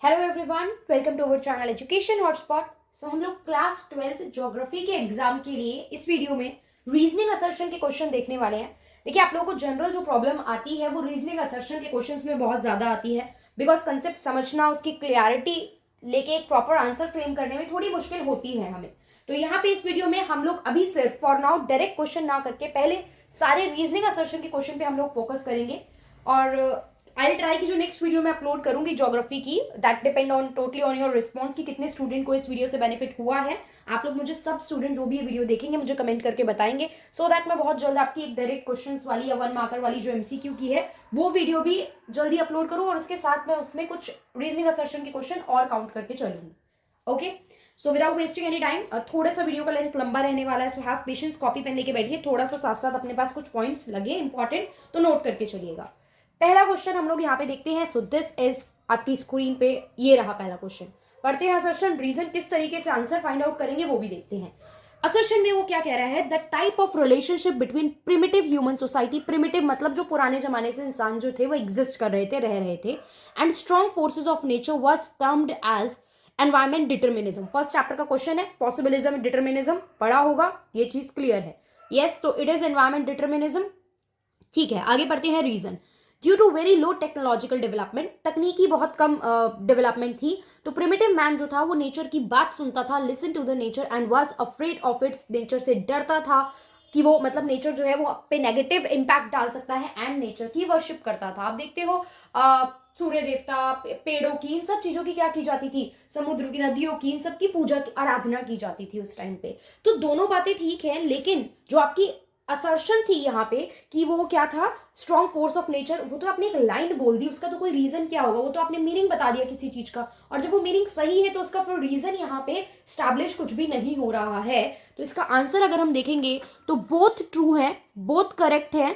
Hello everyone, welcome to our channel education hotspot. So हम लोग class 12th geography के exam के लिए इस वीडियो में रीजनिंग असर्शन के क्वेश्चन देखने वाले हैं। देखिए, आप लोगों को जनरल जो प्रॉब्लम आती है वो रीजनिंग असर्शन के क्वेश्चंस में बहुत ज्यादा आती है, बिकॉज कंसेप्ट समझना, उसकी क्लियरिटी लेके एक प्रॉपर आंसर फ्रेम करने में थोड़ी मुश्किल होती है हमें। तो यहाँ पे इस वीडियो में हम लोग अभी सिर्फ फॉर नाउ डायरेक्ट क्वेश्चन ना करके पहले सारे रीजनिंग असर्शन के क्वेश्चन पे हम लोग फोकस करेंगे। और आई ट्राई कि जो नेक्स्ट वीडियो में अपलोड करूंगी ज्योग्राफी की, that depend on totally on your response कि कितने स्टूडेंट को इस वीडियो से बेनिफिट हुआ है। आप लोग मुझे, सब स्टूडेंट जो भी ये वीडियो देखेंगे, मुझे कमेंट करके बताएंगे, सो दैट मैं बहुत जल्द आपकी एक डायरेक्ट क्वेश्चंस वाली या 1 मार्कर वाली जो एमसीक्यू की है वो वीडियो भी जल्दी अपलोड करूँ, और उसके साथ मैं उसमें कुछ रीजनिंग असर्शन के क्वेश्चन और काउंट करके चलूंगी। Okay, so without wasting any time, थोड़ा सा वीडियो का लेंथ लंबा रहने वाला है, so have patience, copy pen लेके बैठिए, थोड़ा सा साथ साथ अपने पास कुछ पॉइंट्स लगे इंपॉर्टेंट तो नोट करके चलिएगा। पहला क्वेश्चन हम लोग यहाँ पे देखते हैं। सो दिस इज आपकी स्क्रीन पे, ये रहा पहला क्वेश्चन। पढ़ते हैं असर्शन, रीजन किस तरीके से आंसर फाइंड आउट करेंगे वो भी देखते हैं। असर्शन में वो क्या कह रहा है, the type of relationship between primitive human society, primitive मतलब जो पुराने जमाने से इंसान जो थे वो एग्जिस्ट कर रहे थे, रह रहे थे, and strong forces of nature was termed as environment determinism. First chapter का क्वेश्चन है, पॉसिबिलिज्म डिटर्मिनिज्म पढ़ा होगा, ये चीज क्लियर है। यस, तो इट इज एनवायरमेंट डिटर्मिनिज्म। ठीक है, आगे बढ़ते हैं। Reason, due to very low technological development, तकनीकी बहुत कम डेवलपमेंट थी, तो प्रिमिटिव मैन जो था वो नेचर की बात सुनता था, listen to the nature and was afraid of its, नेचर से डरता था कि वो, मतलब नेचर जो है वो पे नेगेटिव इंपैक्ट डाल सकता है, एंड नेचर की वर्शिप करता था। आप देखते हो सूर्य देवता, पेड़ों की, इन सब चीजों की क्या की जाती थी, समुद्र की, नदियों की, इन सब की पूजा की, आराधना की जाती थी उस टाइम पे। तो दोनों बातें ठीक है, लेकिन जो आपकी असर्शन थी यहाँ पे कि वो क्या था, स्ट्रॉन्ग फोर्स ऑफ नेचर, वो तो आपने एक लाइन बोल दी, उसका तो कोई रीजन क्या होगा, वो तो आपने मीनिंग बता दिया किसी चीज का, और जब वो मीनिंग सही है तो उसका फिर रीजन यहाँ पे स्टैब्लिश कुछ भी नहीं हो रहा है। तो इसका आंसर अगर हम देखेंगे तो बोथ ट्रू है, बोथ करेक्ट है,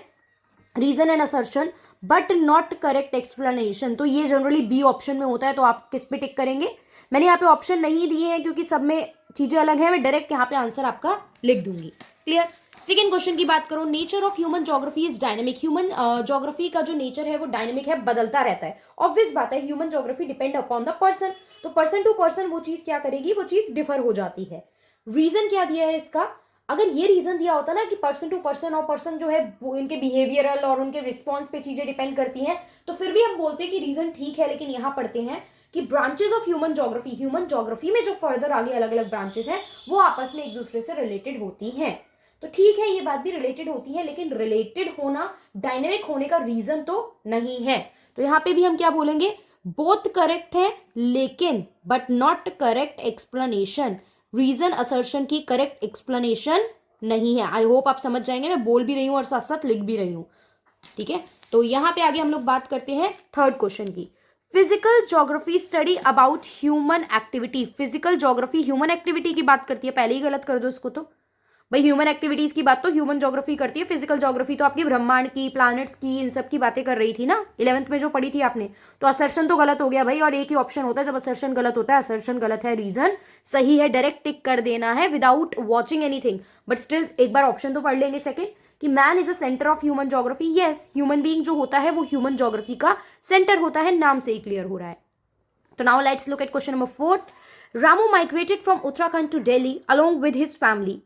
reason and assertion, but not correct explanation. तो ये जनरली बी ऑप्शन में होता है, तो आप किस पे टिक करेंगे। मैंने यहाँ पे ऑप्शन नहीं दिए हैं क्योंकि सब में चीजें अलग हैं, मैं डायरेक्ट यहाँ पे आंसर आपका लिख दूंगी। क्लियर। सेकेंड क्वेश्चन की बात करो, nature of human geography is dynamic. Human geography का जो नेचर है वो डायनेमिक है, बदलता रहता है। ऑब्वियस बात है, human geography depend upon the person, तो पर्सन टू पर्सन वो चीज क्या करेगी, वो चीज डिफर हो जाती है। रीजन क्या दिया है इसका, अगर ये रीजन दिया होता ना कि पर्सन टू पर्सन, और पर्सन जो है वो इनके बिहेवियरल और उनके रिस्पॉन्स पे चीजें डिपेंड करती हैं, तो फिर भी हम बोलते हैं कि रीजन ठीक है। लेकिन यहाँ पढ़ते हैं कि ब्रांचेस ऑफ ह्यूमन ज्योग्राफी में जो फर्दर आगे अलग अलग ब्रांचेस हैं वो आपस में एक दूसरे से रिलेटेड होती हैं। तो ठीक है, ये बात भी रिलेटेड होती है, लेकिन रिलेटेड होना डायनेमिक होने का रीजन तो नहीं है। तो यहाँ पे भी हम क्या बोलेंगे, बोथ करेक्ट है लेकिन but not correct explanation. Reason assertion की करेक्ट एक्सप्लेनेशन नहीं है। आई होप आप समझ जाएंगे, मैं बोल भी रही हूं और साथ साथ लिख भी रही हूं। ठीक है, तो यहां पे आगे हम लोग बात करते हैं थर्ड क्वेश्चन की। Physical geography study about human activity. Physical geography human activity की बात करती है, पहले ही गलत कर दो इसको। तो भाई ह्यूमन एक्टिविटीज की बात तो ह्यूमन ज्योग्राफी करती है, फिजिकल ज्योग्राफी तो आपकी ब्रह्मांड की, प्लैनेट्स की, इन सब की बातें कर रही थी ना 11th में जो पढ़ी थी आपने। तो असर्शन तो गलत हो गया भाई, और एक ही ऑप्शन होता है जब असर्शन गलत होता है, असर्शन गलत है, रीजन सही है, डायरेक्ट टिक कर देना है without watching anything. But still एक बार ऑप्शन तो पढ़ लेंगे सेकंड, कि man is a centre of human geography. Yes, human being जो होता है वो ह्यूमन ज्योग्राफी का सेंटर होता है, नाम से ही क्लियर हो रहा है। तो now let's look at question number 4। Ramu migrated from Uttarakhand to Delhi along with his family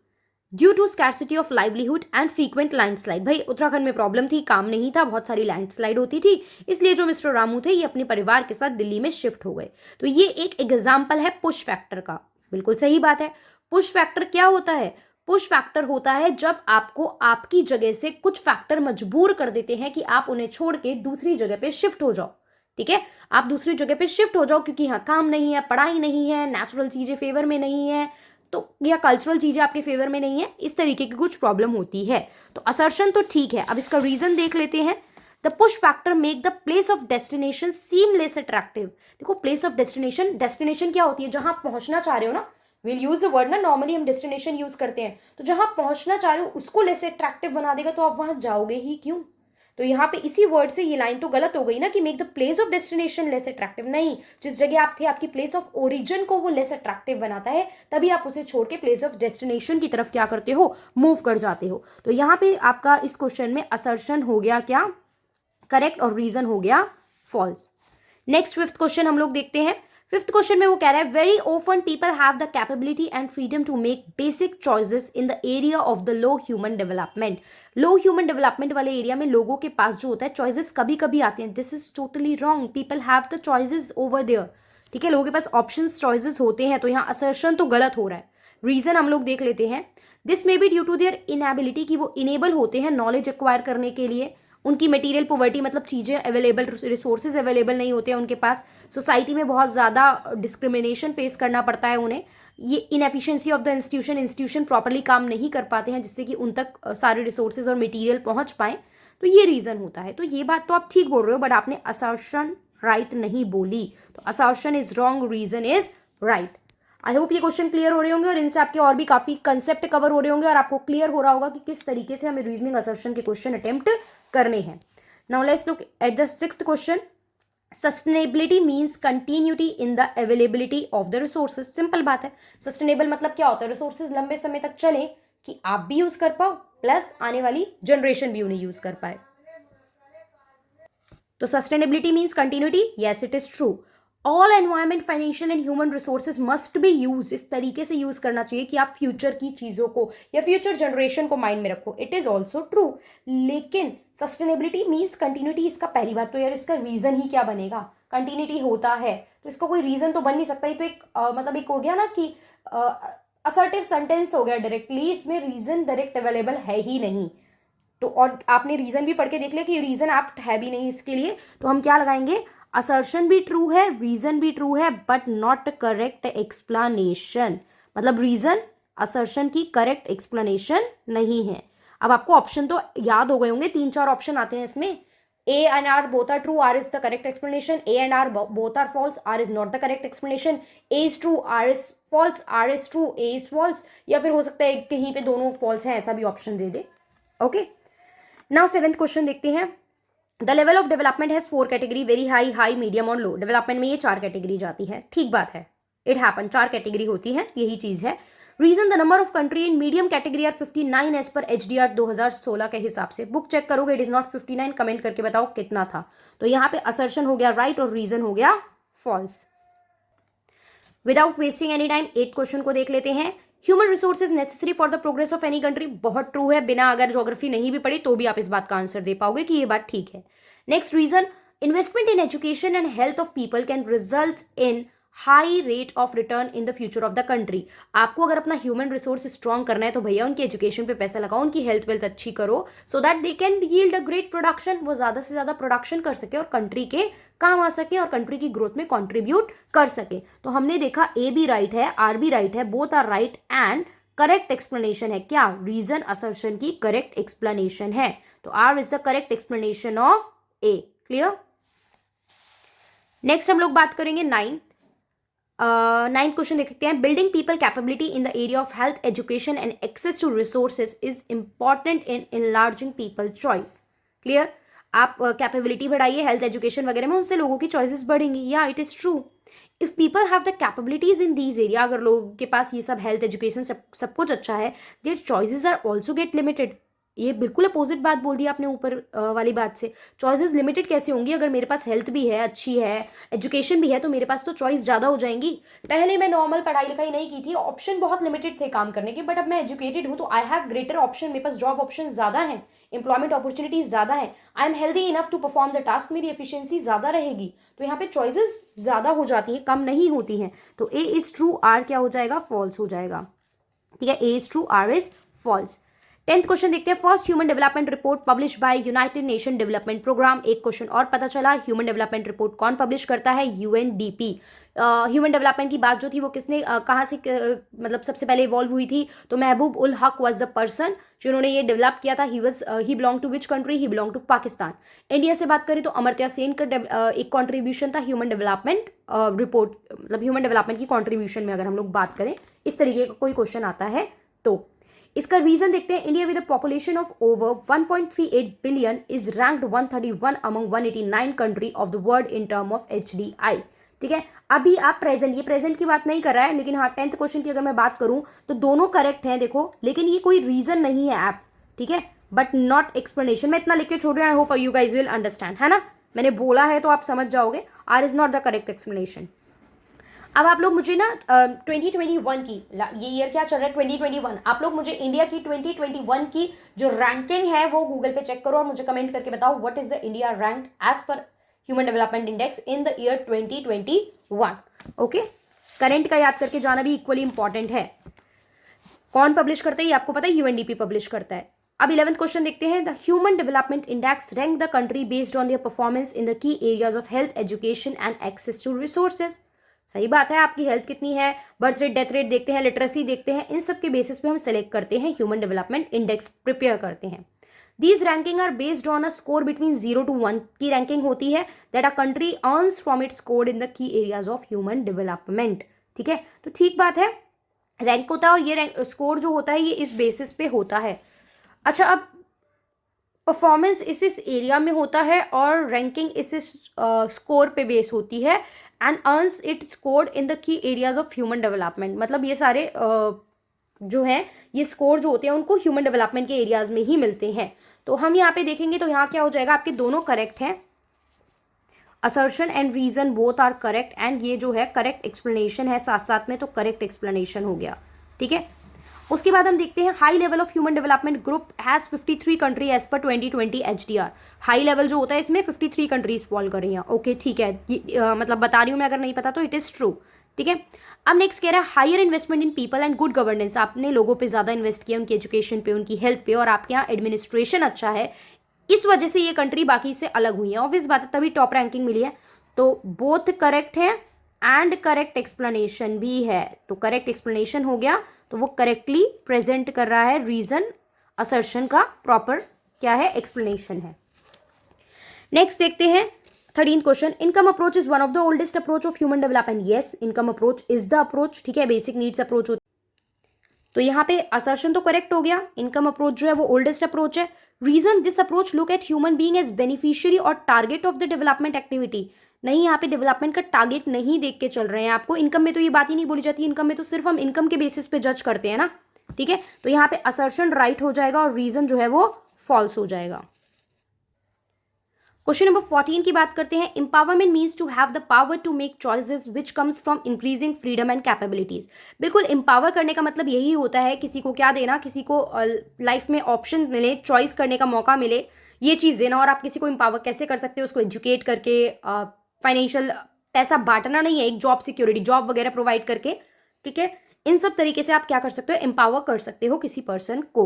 due to scarcity of livelihood and frequent landslide. भाई उत्तराखंड में प्रॉब्लम थी, काम नहीं था, बहुत सारी लैंडस्लाइड होती थी, इसलिए जो मिस्टर रामू थे ये अपने परिवार के साथ दिल्ली में शिफ्ट हो गए। तो ये एक एग्जाम्पल है पुश फैक्टर का। बिल्कुल सही बात है। पुश फैक्टर क्या होता है, पुश फैक्टर होता है जब आपको आपकी जगह से कुछ फैक्टर मजबूर कर देते हैं कि आप उन्हें छोड़ के दूसरी जगह पे शिफ्ट हो जाओ। ठीक है, आप दूसरी जगह पे शिफ्ट हो जाओ क्योंकि यहाँ काम नहीं है, पढ़ाई नहीं है, नेचुरल चीजें फेवर में नहीं है, तो या कल्चरल चीजें आपके फेवर में नहीं है, इस तरीके की कुछ प्रॉब्लम होती है। तो असर्शन तो ठीक है। अब इसका रीजन देख लेते हैं। The push factor make the place of destination seem less attractive. देखो, प्लेस ऑफ डेस्टिनेशन, डेस्टिनेशन क्या होती है, जहां आप पहुंचना चाह रहे हो ना, विल यूज अ वर्ड ना, नॉर्मली हम डेस्टिनेशन यूज करते हैं, तो जहां आप पहुंचना चाह रहे हो उसको लेस अट्रैक्टिव बना देगा, तो आप वहां जाओगे ही क्यों। तो यहाँ पे इसी वर्ड से ये लाइन तो गलत हो गई ना कि make the place of destination less attractive. नहीं, जिस जगह आप थे आपकी प्लेस ऑफ ओरिजिन को वो लेस अट्रैक्टिव बनाता है, तभी आप उसे छोड़ के प्लेस ऑफ डेस्टिनेशन की तरफ क्या करते हो, मूव कर जाते हो। तो यहाँ पे आपका इस क्वेश्चन में असर्शन हो गया क्या, करेक्ट, और रीजन हो गया फॉल्स। नेक्स्ट फिफ्थ क्वेश्चन हम लोग देखते हैं। फिफ्थ क्वेश्चन में वो कह रहा है very often people have the capability and freedom to make basic choices in the area of the low human development. Low human development वाले एरिया में लोगों के पास जो होता है चॉइसेस कभी कभी आते हैं। This is totally wrong, people have the choices over there. ठीक है, लोगों के पास ऑप्शंस चॉइसेस होते हैं, तो यहाँ असर्शन तो गलत हो रहा है। रीजन हम लोग देख लेते हैं। This may be due to their inability, कि वो इनेबल होते हैं नॉलेज एक्वायर करने के लिए। उनकी मटेरियल पॉवर्टी, मतलब चीज़ें अवेलेबल, रिसोर्सेज अवेलेबल नहीं होते हैं उनके पास। सोसाइटी में बहुत ज़्यादा डिस्क्रिमिनेशन फेस करना पड़ता है उन्हें। ये inefficiency of the institution properly काम नहीं कर पाते हैं जिससे कि उन तक सारे रिसोर्सेज और मटेरियल पहुंच पाएँ, तो ये रीज़न होता है। तो ये बात तो आप ठीक बोल रहे हो, बट आपने असर्शन राइट नहीं बोली, तो assertion is wrong, reason is right. I hope ये क्वेश्चन क्लियर हो रहे होंगे और इनसे आपके और भी काफी कंसेप्ट कवर हो रहे होंगे और आपको क्लियर हो रहा होगा कि किस तरीके से हमें रीजनिंग असर्शन के क्वेश्चन अटेम्प्ट करने हैं। Now let's look at the sixth question. Sustainability means continuity in the availability of the resources. Simple बात है, सस्टेनेबल मतलब क्या होता है? रिसोर्सेज लंबे समय तक चले, कि आप भी यूज कर पाओ प्लस आने वाली जनरेशन भी उन्हें यूज कर पाए। तो sustainability means continuity, yes it is true. All environment, financial and human resources must be use. इस तरीके से यूज करना चाहिए कि आप फ्यूचर की चीजों को या फ्यूचर जनरेशन को माइंड में रखो। इट इज ऑल्सो ट्रू, लेकिन सस्टेनेबिलिटी मीन्स कंटिन्यूटी। इसका पहली बात तो यार इसका रीजन ही क्या बनेगा? कंटिन्यूटी होता है तो इसका कोई रीजन तो बन नहीं सकता। ये तो एक मतलब एक हो गया ना कि असर्टिव सेंटेंस हो गया डायरेक्टली, इसमें रीजन डायरेक्ट अवेलेबल है ही नहीं। तो और आपने रीजन भी पढ़ के देख लिया कि रीजन एप्ट है भी नहीं इसके लिए, तो हम क्या लगाएंगे? असर्शन भी ट्रू है, रीजन भी ट्रू है, बट नॉट करेक्ट एक्सप्लेनेशन। मतलब रीजन असर्शन की करेक्ट एक्सप्लेनेशन नहीं है। अब आपको ऑप्शन तो याद हो गए होंगे, 3-4 ऑप्शन आते हैं इसमें। A and R both are true, R is the correct explanation. A and R both are false, R is not the correct explanation. A is true, R is false, R is true, A is false. या फिर हो सकता है कहीं पे दोनों false है, ऐसा भी ऑप्शन दे दे। ओके, नाउ 7th क्वेश्चन देखते हैं। The level of development has 4 category, very high, high, medium और लो। डेवलपमेंट में ये 4 कैटेगरी जाती है, ठीक बात है, इट हैपन, 4 कैटेगरी होती है, यही चीज है। Reason, the number of country in medium category are 59 as per HDR 2016 के हिसाब से। बुक चेक करोगे, इट इज नॉट 59, कमेंट करके बताओ कितना था। तो यहाँ पे असर्शन हो गया राइट और रीजन हो गया false. Without wasting any time 8 question को देख लेते हैं। Human resources necessary for the progress of any country, बहुत ट्रू है, बिना अगर ज्योग्राफी नहीं भी पढ़ी तो भी आप इस बात का आंसर दे पाओगे कि ये बात ठीक है। Next reason, investment in education and health of people can result in high rate of return in the future of the country. आपको अगर अपना ह्यूमन रिसोर्स स्ट्रॉन्ग करना है तो भैया उनकी एजुकेशन पे पैसा लगाओ, उनकी हेल्थ वेल्थ अच्छी करो, so that they can yield a great production. वो ज्यादा से ज्यादा प्रोडक्शन कर सके और कंट्री के काम आ सके और कंट्री की ग्रोथ में कॉन्ट्रीब्यूट कर सके। तो हमने देखा ए भी राइट है, आर भी राइट है, both are right and correct explanation है क्या? रीजन असर्शन की करेक्ट एक्सप्लेनेशन है, तो R is the correct explanation of A. Clear? Next हम लोग बात करेंगे 9th क्वेश्चन देखते हैं। Building people capability in the area of health, education and access to resources is important in enlarging people choice. Clear? आप capability बढ़ाइए health education वगैरह में, उससे लोगों की चॉइसेस बढ़ेंगी। या it is true, if people have the capabilities in these area, अगर लोगों के पास ये सब हेल्थ एजुकेशन सब कुछ अच्छा है, their choices are also get limited. ये बिल्कुल अपोजिट बात बोल दी आपने ऊपर वाली बात से। चॉइसेस लिमिटेड कैसे होंगी? अगर मेरे पास हेल्थ भी है, अच्छी है, एजुकेशन भी है, तो मेरे पास तो चॉइस ज़्यादा हो जाएंगी। पहले मैं नॉर्मल पढ़ाई लिखाई नहीं की थी, ऑप्शन बहुत लिमिटेड थे काम करने के, बट अब मैं एजुकेटेड हूँ तो आई हैव ग्रेटर ऑप्शन, मेरे पास जॉब ऑप्शन ज़्यादा है, एम्प्लॉयमेंट अपॉर्चुनिटीज ज़्यादा है, I am healthy enough to perform the task, मेरी एफिशिएंसी ज़्यादा रहेगी, तो यहाँ पे चॉइसेस ज़्यादा हो जाती हैं, कम नहीं होती हैं। तो ए इज़ ट्रू, आर क्या हो जाएगा? फॉल्स हो जाएगा। ठीक है, A is true, R is false. 10th question देखते हैं। First human development report publish by United Nation development programme. एक क्वेश्चन और पता चला, ह्यूमन डेवलपमेंट रिपोर्ट कौन पब्लिश करता है? UNDP। ह्यूमन डेवलपमेंट की बात जो थी वो किसने कहाँ से मतलब सबसे पहले इवॉल्व हुई थी? तो महबूब ul Haq was the person जिन्होंने ये डेवलप किया था। He belong to which country? He belong to Pakistan. India से बात करें तो अमर्त्य सेन का एक कॉन्ट्रीब्यूशन था ह्यूमन डेवलपमेंट रिपोर्ट, मतलब ह्यूमन डेवलपमेंट की कॉन्ट्रीब्यूशन में अगर हम लोग बात करें, इस तरीके का कोई क्वेश्चन आता है तो। इसका रीजन देखते हैं। India with a population of over 1.38 billion is ranked 131 among 189 country of the world in term of HDI। ठीक है, अभी आप प्रेजेंट, ये प्रेजेंट की बात नहीं कर रहा है, लेकिन हाँ 10th क्वेश्चन की अगर मैं बात करूं तो दोनों करेक्ट हैं देखो, लेकिन ये कोई रीजन नहीं है ऐप, ठीक है, बट नॉट एक्सप्लेनेशन। मैं इतना लिख के छोड़ रहा हूं, I hope you guys will understand, है ना। मैंने बोला है तो आप समझ जाओगे, R is not the correct explanation. अब आप लोग मुझे ना 2021 की, ये ईयर क्या चल रहा है 2021, आप लोग मुझे इंडिया की 2021 की जो रैंकिंग है वो गूगल पे चेक करो और मुझे कमेंट करके बताओ what is the India rank as per human development index in the year 2021। Okay, current का याद करके जाना भी इक्वली इंपॉर्टेंट है। कौन पब्लिश करता है ये आपको पता है, यूएनडीपी पब्लिश करता है। अब 11th क्वेश्चन देखते हैं। The human development index rank the country based on their performance in the key areas of health, education and access to resources. सही बात है, आपकी हेल्थ कितनी है, बर्थ रेट, डेथ रेट देखते हैं, लिटरेसी देखते हैं, इन सब के बेसिस पे हम सेलेक्ट करते हैं, ह्यूमन डेवलपमेंट इंडेक्स प्रिपेयर करते हैं। These ranking are based on a score between 0 to 1 की रैंकिंग होती है that a country earns from its score in the key areas of human development. ठीक है, तो ठीक बात है, रैंक होता है और ये रैंक स्कोर जो होता है ये इस बेसिस पे होता है। अच्छा, अब परफॉर्मेंस इस एरिया में होता है और रैंकिंग इस स्कोर पे बेस होती है and earns it scored in the key areas of human development. मतलब ये सारे जो हैं ये स्कोर जो होते हैं उनको ह्यूमन डेवलपमेंट के एरियाज में ही मिलते हैं। तो हम यहाँ पे देखेंगे तो यहाँ क्या हो जाएगा, आपके दोनों करेक्ट हैं, assertion and reason both are correct, and ये जो है करेक्ट एक्सप्लेनेशन है साथ साथ में, तो करेक्ट एक्सप्लेनेशन हो गया। ठीक है, उसके बाद हम देखते हैं high level of human development group has 53 country as per 2020 HDR। High level जो होता है इसमें 53 कंट्रीज फॉल कर रही हैं। ओके ठीक है, मतलब बता रही हूँ मैं, अगर नहीं पता तो इट इज़ ट्रू। ठीक है, अब नेक्स्ट कह रहा है higher investment in people and good governance. आपने लोगों पे ज़्यादा इन्वेस्ट किया, उनकी एजुकेशन पे, उनकी हेल्थ पे, और आपके यहाँ एडमिनिस्ट्रेशन अच्छा है, इस वजह से ये कंट्री बाकी से अलग हुई है। ऑब्वियस बात है, तभी टॉप रैंकिंग मिली है। तो बोथ करेक्ट है एंड करेक्ट एक्सप्लेनेशन भी है। तो करेक्ट एक्सप्लेनेशन हो गया, तो वो करेक्टली प्रेजेंट कर रहा है रीजन, असर्शन का प्रॉपर क्या है, एक्सप्लेनेशन है। नेक्स्ट देखते हैं 13th question. Income approach is one of the oldest approach of human development. Yes, income approach is the approach. ठीक है, बेसिक नीड्स अप्रोच होती है। तो यहाँ पे असर्शन तो करेक्ट हो गया, इनकम अप्रोच जो है वो ओल्डेस्ट अप्रोच है। Reason, this approach look at human being as beneficiary और target of the development activity. नहीं, यहाँ पे डेवलपमेंट का टारगेट नहीं देख के चल रहे हैं आपको। इनकम में तो ये बात ही नहीं बोली जाती, इनकम में तो सिर्फ हम इनकम के बेसिस पे जज करते हैं ना। ठीक है, तो यहाँ पे असर्शन राइट हो जाएगा और रीजन जो है वो फॉल्स हो जाएगा। क्वेश्चन नंबर 14 की बात करते हैं। Empowerment means to have the power to make choices which comes from increasing freedom and capabilities. बिल्कुल, एम्पावर करने का मतलब यही होता है किसी को क्या देना, किसी को लाइफ में ऑप्शन मिले, चॉइस करने का मौका मिले, ये चीज़ देना। और आप किसी को एम्पावर कैसे कर सकते हो, उसको एजुकेट करके, फाइनेंशियल पैसा बांटना नहीं है, एक जॉब सिक्योरिटी, जॉब वगैरह प्रोवाइड करके। ठीक है, इन सब तरीके से आप क्या कर सकते हो, एम्पावर कर सकते हो किसी पर्सन को।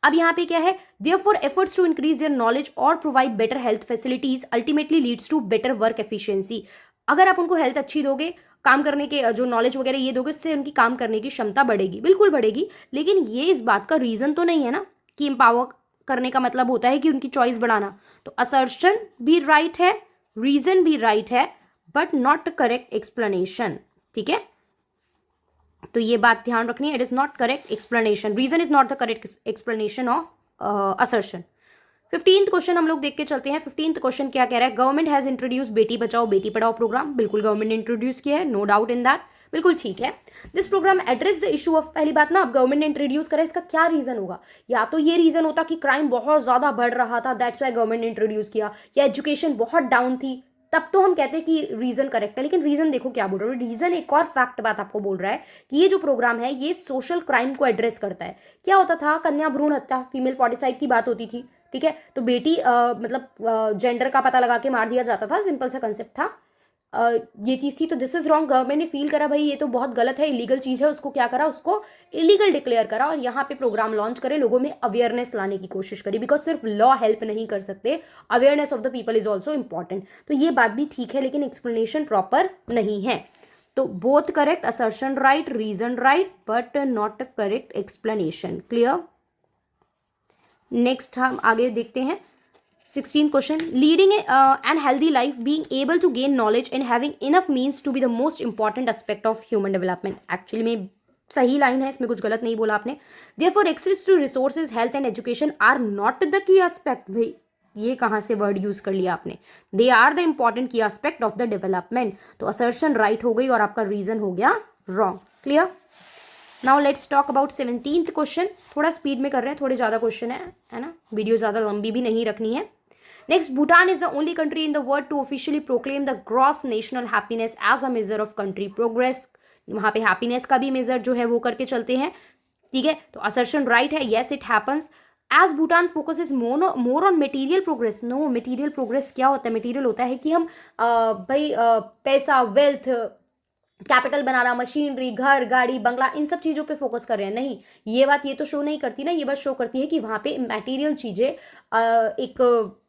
अब यहाँ पे क्या है, therefore efforts to increase their knowledge और provide better health facilities ultimately leads to better work efficiency. अगर आप उनको हेल्थ अच्छी दोगे, काम करने के जो नॉलेज वगैरह ये दोगे, उससे उनकी काम करने की क्षमता बढ़ेगी, बिल्कुल बढ़ेगी। लेकिन ये इस बात का रीजन तो नहीं है ना कि एम्पावर करने का मतलब होता है कि उनकी चॉइस बढ़ाना। तो असर्शन भी राइट है, रीजन भी राइट है, बट नॉट करेक्ट एक्सप्लेनेशन। ठीक है, तो ये बात ध्यान रखनी है, it is not correct explanation, reason is not the correct explanation of assertion. 15th question हम लोग देख के चलते हैं। 15th क्वेश्चन क्या कह रहा है, government has introduce Beti Bachao Beti Padhao programme. बिल्कुल गवर्नमेंट ने इंट्रोड्यूस किया है, नो डाउट इन दैट, बिल्कुल ठीक है। This programme address the issue of, पहली बात ना, अब गवर्नमेंट ने इंट्रोड्यूस करा, इसका क्या रीजन होगा, या तो ये रीजन होता कि क्राइम बहुत ज्यादा बढ़ रहा था, दैट्स व्हाई गवर्नमेंट ने इंट्रोड्यूस किया, या एजुकेशन बहुत डाउन थी, तब तो हम कहते हैं कि रीजन करेक्ट है। लेकिन रीजन देखो क्या बोल रहा है, रीजन एक और फैक्ट बात आपको बोल रहा है कि ये जो प्रोग्राम है ये सोशल क्राइम को एड्रेस करता है। क्या होता था, कन्या भ्रूण हत्या, फीमेल फॉर्टिसाइड की बात होती थी। ठीक है, तो बेटी मतलब जेंडर का पता लगा के मार दिया जाता था, सिंपल सा कंसेप्ट था, ये चीज़ थी। तो दिस इज रॉन्ग, गवर्नमेंट ने फील करा भाई ये तो बहुत गलत है, इलीगल चीज़ है, उसको क्या करा, उसको इलीगल डिक्लेयर करा और यहाँ पे प्रोग्राम लॉन्च करे, लोगों में अवेयरनेस लाने की कोशिश करी। बिकॉज सिर्फ लॉ हेल्प नहीं कर सकते, awareness of the people is also important. तो ये बात भी ठीक है, लेकिन एक्सप्लेनेशन प्रॉपर नहीं है। तो both correct, assertion right, reason right, but not correct explanation. Clear. Next हम आगे देखते हैं 16th question. Leading and healthy life, being able to gain knowledge and having enough means to be the most important aspect of human development. Actually में सही line है, इसमें कुछ गलत नहीं बोला आपने। Therefore access to resources, health and education are not the key aspect. भाई ये कहाँ से वर्ड यूज कर लिया आपने, they are the important key aspect of the development. तो असर्शन राइट हो गई और आपका रीजन हो गया wrong. Clear. Now let's talk about 17th question. थोड़ा स्पीड में कर रहे हैं, थोड़े ज़्यादा क्वेश्चन है ना, वीडियो ज़्यादा लंबी भी नहीं रखनी है। Next, Bhutan is the only country in the world to officially proclaim the gross national happiness as a measure of country progress. वहां पे हैप्पीनेस का भी मेजर जो है वो करके चलते हैं, ठीक है। तो असर्शन राइट है, yes it happens. As Bhutan focus is more on material progress. No, material progress क्या होता है? मटेरियल होता है कि हम पैसा, वेल्थ, कैपिटल बनाना, मशीनरी, घर, गाड़ी, बंगला, इन सब चीज़ों पे फोकस कर रहे हैं। नहीं, ये बात ये तो शो नहीं करती ना, ये बात शो करती है कि वहाँ पे मटेरियल चीज़ें, एक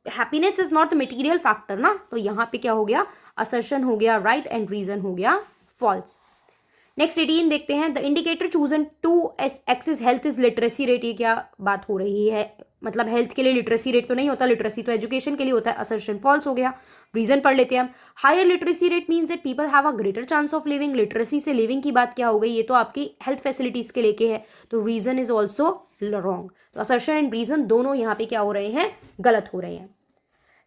happiness is not the material factor ना। तो यहाँ पे क्या हो गया? असर्शन हो गया राइट एंड रीजन हो गया फॉल्स। नेक्स्ट 18 देखते हैं। The indicator chosen to assess health is literacy rate. ये क्या बात हो रही है? मतलब हेल्थ के लिए लिटरेसी रेट तो नहीं होता, लिटरेसी तो एजुकेशन के लिए होता है। असर्शन फॉल्स हो गया। रीजन पढ़ लेते हैं हम। Higher literacy rate means that people have a greater chance of living. Literacy से लिविंग की बात क्या हो गई? ये तो आपकी हेल्थ फैसिलिटीज के लेके है, तो रीजन इज ऑल्सो रॉन्ग। तो असर्शन एंड रीजन दोनों यहाँ पे क्या हो रहे हैं? गलत हो रहे हैं।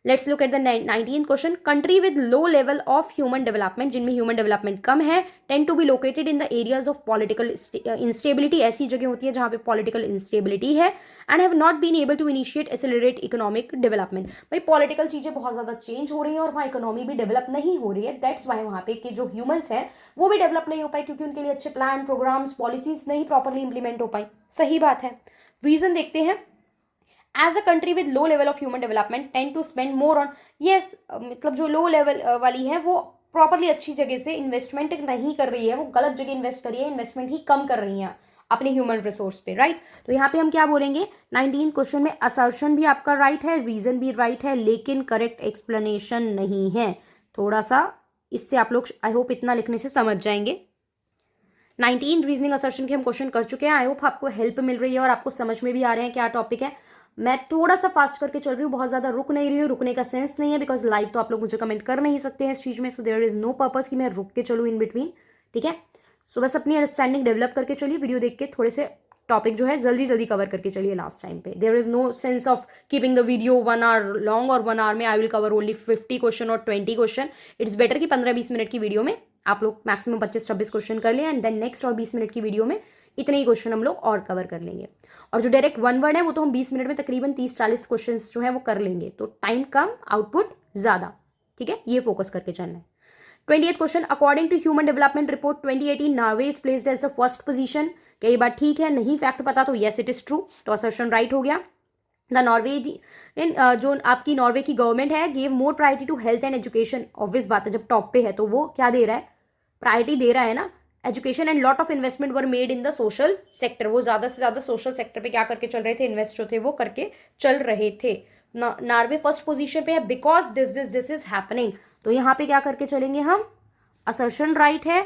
Let's look at the 19th question. Country with low level of human development, जिनमें ह्यूमन डेवलपमेंट कम है, tend to be located in the areas of political instability. ऐसी जगह होती है जहां पे पॉलिटिकल इंस्टेबिलिटी है। And have not been able to initiate accelerate economic development. भाई पॉलिटिकल चीजें बहुत ज्यादा चेंज हो रही है और वहाँ इकोनॉमी भी डेवलप नहीं हो रही है। दैट्स वाई वहाँ पे के जो ह्यूमंस हैं वो भी डेवलप नहीं हो पाए, क्योंकि उनके लिए अच्छे प्लान, प्रोग्राम्स, पॉलिसीज नहीं प्रॉपरली इंप्लीमेंट हो पाई। सही बात है। रीजन देखते हैं। As a country with low level of human development tend to spend more on, yes, मतलब जो लो लेवल वाली है वो प्रॉपरली अच्छी जगह से इन्वेस्टमेंट नहीं कर रही है, वो गलत जगह इन्वेस्ट कर रही है, इन्वेस्टमेंट ही कम कर रही है अपने ह्यूमन रिसोर्स पे, राइट। तो यहाँ पे हम क्या बोलेंगे? 19 क्वेश्चन में असर्शन भी आपका राइट है, रीजन भी राइट है, लेकिन करेक्ट एक्सप्लेनेशन नहीं है। थोड़ा सा इससे आप लोग आई होप इतना लिखने से समझ जाएंगे। 19 रीजनिंग असर्शन के हम क्वेश्चन कर चुके हैं। आई होप आपको हेल्प मिल रही है और आपको समझ में भी आ रहे हैं क्या टॉपिक है। मैं थोड़ा सा फास्ट करके चल रही हूँ, बहुत ज़्यादा रुक नहीं रही हूँ, रुकने का सेंस नहीं है, बिकॉज लाइव तो आप लोग मुझे कमेंट कर नहीं सकते हैं इस चीज़ में, so there is no purpose कि मैं रुक के चलूँ इन बिटवीन, ठीक है। सो बस अपनी अंडरस्टैंडिंग डेवलप करके चलिए, वीडियो देख के थोड़े से टॉपिक जो है जल्दी जल्दी कवर करके चलिए लास्ट टाइम पे। There is no sense of keeping the video 1 hour long, और 1 hour में I will cover only 50 question और 20 क्वेश्चन। इट्स बेटर कि 15-20 मिनट की वीडियो में आप लोग मैक्सिमम 25-26 क्वेश्चन कर लें, एंड देन नेक्स्ट और 20 मिनट की वीडियो में इतने ही क्वेश्चन हम लोग और कवर कर लेंगे। और जो डायरेक्ट 1 word है वो तो हम 20 मिनट में तकरीबन 30-40 क्वेश्चन जो है वो कर लेंगे, तो टाइम कम, आउटपुट ज़्यादा, ठीक है। ये फोकस करके चलना है। 20th question. According to human development report 2018 Norway is placed as the first position. क्या ये बात ठीक है? नहीं फैक्ट पता तो येस इट इज ट्रू, तो असर्शन राइट हो गया। द नॉर्वे जो आपकी नॉर्वे की गवर्नमेंट है, gave more priority to health and education. Obvious बात है, जब टॉप पे है तो वो क्या दे रहा है? प्रायोरिटी दे रहा है ना, education, and lot of investment were made in the social sector. वो ज़्यादा से ज़्यादा सोशल सेक्टर पे क्या करके चल रहे थे? इन्वेस्ट जो थे वो करके चल रहे थे। नॉर्वे फर्स्ट पोजीशन पे है बिकॉज दिस इज हैपनिंग। तो यहाँ पे क्या करके चलेंगे हम? असर्शन राइट है,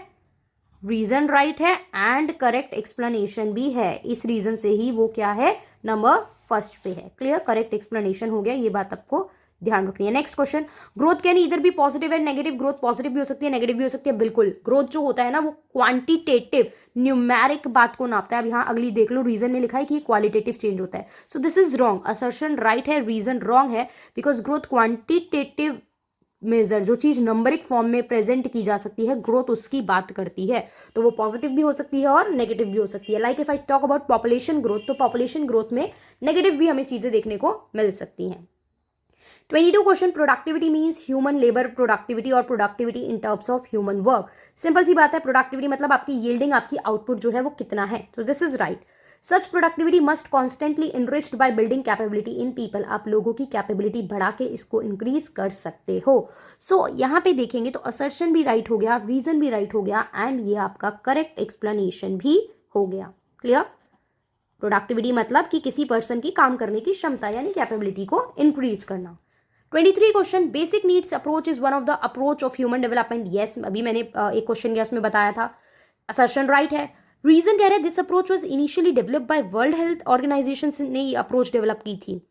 रीजन राइट है, एंड करेक्ट एक्सप्लेनेशन भी है। इस रीजन से ही वो क्या है? नंबर फर्स्ट पे है। क्लियर? करेक्ट एक्सप्लेनेशन हो गया, ये बात आपको ध्यान रखनी है। Next question. ग्रोथ कैन इधर भी positive and negative. Growth positive भी हो सकती है, नेगेटिव भी हो सकती है। बिल्कुल, ग्रोथ जो होता है ना वो क्वांटिटेटिव न्यूमेरिक बात को नापता है। अब यहाँ अगली देख लो, रीजन में लिखा है कि क्वालिटेटिव चेंज होता है, so this is wrong. Assertion right है, रीजन रॉन्ग है, बिकॉज ग्रोथ क्वांटिटेटिव मेजर, जो चीज नंबरिक फॉर्म में प्रेजेंट की जा सकती है, ग्रोथ उसकी बात करती है, तो वो पॉजिटिव भी हो सकती है और नेगेटिव भी हो सकती है। Like if I talk about population growth, तो पॉपुलेशन ग्रोथ में नेगेटिव भी हमें चीजें देखने को मिल सकती हैं। 22 question. Productivity means human labour productivity और productivity in terms of human work. Simple सी बात है, प्रोडक्टिविटी मतलब आपकी यील्डिंग, आपकी आउटपुट जो है वो कितना है, तो this is right. Such productivity must constantly enriched by building capability in people. आप लोगों की कैपेबिलिटी बढ़ा के इसको इंक्रीज कर सकते हो। सो यहाँ पे देखेंगे तो असर्शन भी राइट हो गया, रीजन भी राइट हो गया, एंड ये आपका करेक्ट एक्सप्लेनेशन भी हो गया। क्लियर? प्रोडक्टिविटी मतलब कि किसी पर्सन की काम करने की क्षमता, यानी कैपेबिलिटी को इंक्रीज करना। 23 question. Basic needs approach is one of the approach of human development. Yes, अभी मैंने एक क्वेश्चन गया उसमें बताया था। असर्शन राइट है। रीजन कह रहे हैं this approach was initially developed by World Health Organization ने ये अप्रोच डेवलप की थी।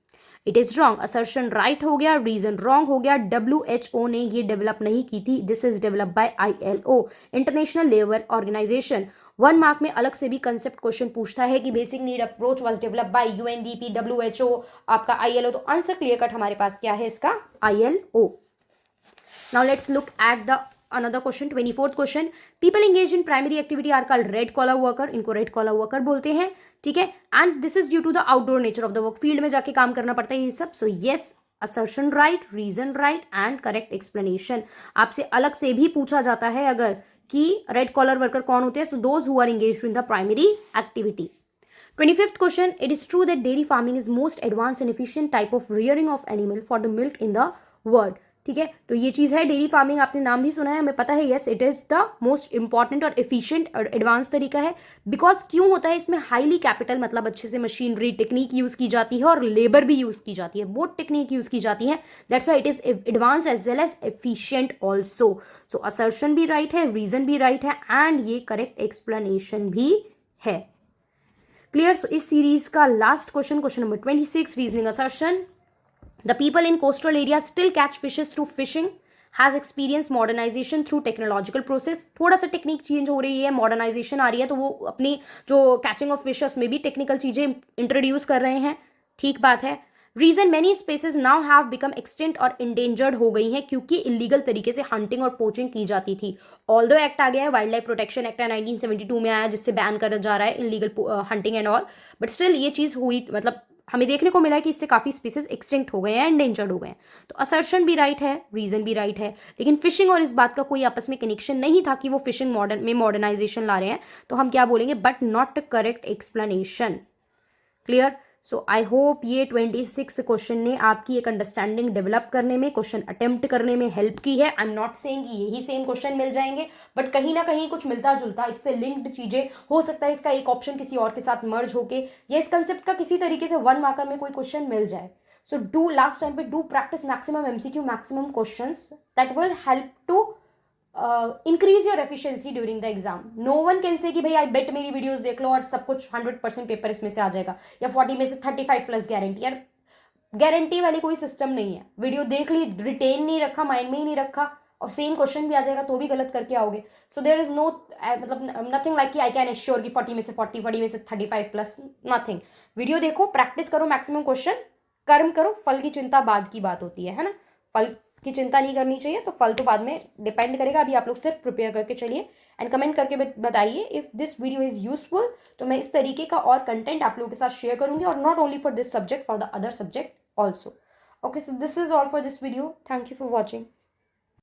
It is wrong. Assertion right हो गया, रीजन रॉन्ग हो गया। WHO ने ये डेवलप नहीं की थी, this is develop by ILO, international labour organization. 1 mark में अलग से भी कंसेप्ट क्वेश्चन पूछता है कि basic need approach was develop by UNDP, WHO, आपका ILO। तो आंसर क्लियर कट हमारे पास क्या है इसका? ILO। Now let's look at the another question. 24th question. People engage in primary activity are called red collar worker. इनको red collar worker बोलते हैं, ठीक है। And this is due to the outdoor nature of the work. Field में जाके काम करना पड़ता है ये सब। So yes, assertion right, reason right and correct explanation. आपसे अलग से भी पूछा जाता है अगर कि रेड कॉलर वर्कर कौन होते हैं, so those who are engaged in the primary activity. 25th question, it is true that dairy farming is most advanced and efficient type of rearing of animal for the milk in the world। ठीक है, तो ये चीज़ है dairy farming, आपने नाम भी सुना है, हमें पता है, yes it is the most important और एफिशिएंट और एडवांस तरीका है। बिकॉज क्यों होता है, इसमें हाईली कैपिटल मतलब अच्छे से मशीनरी टेक्निक यूज़ की जाती है और लेबर भी यूज़ की जाती है, बोथ टेक्निक यूज़ की जाती है, that's why it is advance as well as efficient also. So assertion भी राइट है, रीजन भी राइट है एंड ये करेक्ट एक्सप्लेनेशन भी है। क्लियर। सो इस सीरीज का last question, question number 26, reasoning assertion. The people in coastal areas still catch fishes through fishing, has experienced modernization through technological process। थोड़ा सा टेक्निक चेंज हो रही है, मॉडर्नाइजेशन आ रही है, तो वो अपनी जो कैचिंग ऑफ फिश उसमें भी टेक्निकल चीज़ें इंट्रोड्यूस कर रहे हैं, ठीक बात है। Reason many species now have become extinct और इंडेंजर्ड हो गई हैं क्योंकि इलीगल तरीके से हंटिंग और पोचिंग की जाती थी। ऑल्दो एक्ट आ गया है, वाइल्ड लाइफ प्रोटेक्शन एक्ट 1972 में आया जिससे बैन करा जा रहा है illegal hunting and all, but still ये चीज़ हुई, मतलब हमें देखने को मिला है कि इससे काफ़ी स्पीसीज एक्सटिंक्ट हो गए हैं, एंडेंजर्ड हो गए हैं। तो असर्शन भी राइट है, रीजन भी राइट है, लेकिन फिशिंग और इस बात का कोई आपस में कनेक्शन नहीं था कि वो फिशिंग मॉडर्नाइजेशन ला रहे हैं, तो हम क्या बोलेंगे, but not correct explanation. Clear. So I hope ये 26 क्वेश्चन ने आपकी एक अंडरस्टैंडिंग डेवलप करने में, क्वेश्चन अटेम्प्ट करने में हेल्प की है। आई एम नॉट सेइंग यही सेम क्वेश्चन मिल जाएंगे, बट कहीं ना कहीं कुछ मिलता जुलता इससे लिंक्ड चीजें हो सकता है, इसका एक ऑप्शन किसी और के साथ मर्ज होके या इस कंसेप्ट का किसी तरीके से 1 मार्कर में कोई क्वेश्चन मिल जाए। सो डू लास्ट टाइम पे do practice maximum MCQ, maximum questions that will help to increase your efficiency during the exam. No one can say कि भाई आई बेट मेरी वीडियोस देख लो और सब कुछ 100% पेपर इसमें से आ जाएगा या 40 में से 35 प्लस गारंटी। यार गारंटी वाली कोई सिस्टम नहीं है, वीडियो देख ली, रिटेन नहीं रखा, माइंड में ही नहीं रखा और सेम क्वेश्चन भी आ जाएगा तो भी गलत करके आओगे। सो देयर इज नो मतलब नथिंग लाइक कि आई कैन एश्योर कि 40 में से 40, 40 में से 35 प्लस, नथिंग। वीडियो देखो, प्रैक्टिस करो, मैक्सिमम क्वेश्चन, कर्म करो, फल की चिंता बाद की बात होती है ना, फल की चिंता नहीं करनी चाहिए, तो फल तो बाद में डिपेंड करेगा, अभी आप लोग सिर्फ प्रिपेयर करके चलिए एंड कमेंट करके बताइए if this video is useful. तो मैं इस तरीके का और कंटेंट आप लोगों के साथ शेयर करूंगी और not only for this subject, for the other subject also. Okay, so this is all for this video, thank you for watching.